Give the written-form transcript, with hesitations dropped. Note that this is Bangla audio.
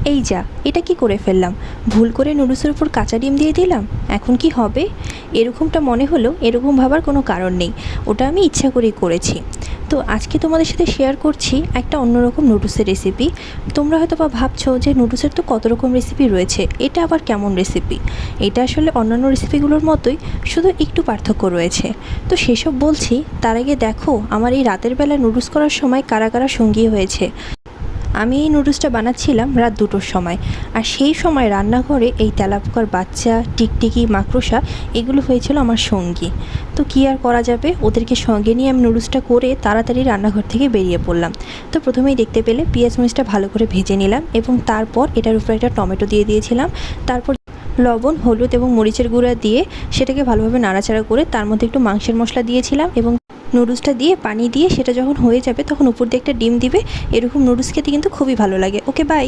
এই যা, এটা কি করে ফেললাম! ভুল করে নুডলসের উপর কাঁচা ডিম দিয়ে দিলাম। এখন কি হবে? এরকমটা মনে হলো। এরকম ভাবার কোনো কারণ নেই, ওটা আমি ইচ্ছা করেই করেছি। তো আজকে তোমাদের সাথে শেয়ার করছি একটা অন্যরকম নুডলসের রেসিপি। তোমরা হয়তো বা ভাবছো যে নুডলসের তো কত রকম রেসিপি রয়েছে, এটা আবার কেমন রেসিপি। এটা আসলে অন্যান্য রেসিপিগুলোর মতোই, শুধু একটু পার্থক্য রয়েছে। তো সেসব বলছি, তার আগে দেখো আমার এই রাতের বেলা নুডলস করার সময় কারা কারা সঙ্গী হয়েছে। আমি এই নুডলসটা বানাচ্ছিলাম রাত 2টোর সময়, আর সেই সময় রান্নাঘরে এই তেলাপোকার বাচ্চা, টিকটিকি, মাকড়সা এগুলো হয়েছিল আমার সঙ্গী। তো কী আর করা যাবে, ওদেরকে সঙ্গে নিয়ে আমি নুডলসটা করে তাড়াতাড়ি রান্নাঘর থেকে বেরিয়ে পড়লাম। তো প্রথমেই দেখতে পেলে পেঁয়াজ মরিচটা ভালো করে ভেজে নিলাম, এবং তারপর এটার উপরে একটা টমেটো দিয়ে দিয়েছিলাম। তারপর লবণ, হলুদ এবং মরিচের গুঁড়া দিয়ে সেটাকে ভালোভাবে নাড়াচাড়া করে তার মধ্যে একটু মাংসের মশলা দিয়েছিলাম, এবং নুডলসটা দিয়ে পানি দিয়ে সেটা যখন হয়ে যাবে তখন উপর দিয়ে একটা ডিম দিবে। এরকম নুডলস খেতে কিন্তু খুবই ভালো লাগে। ওকে, বাই।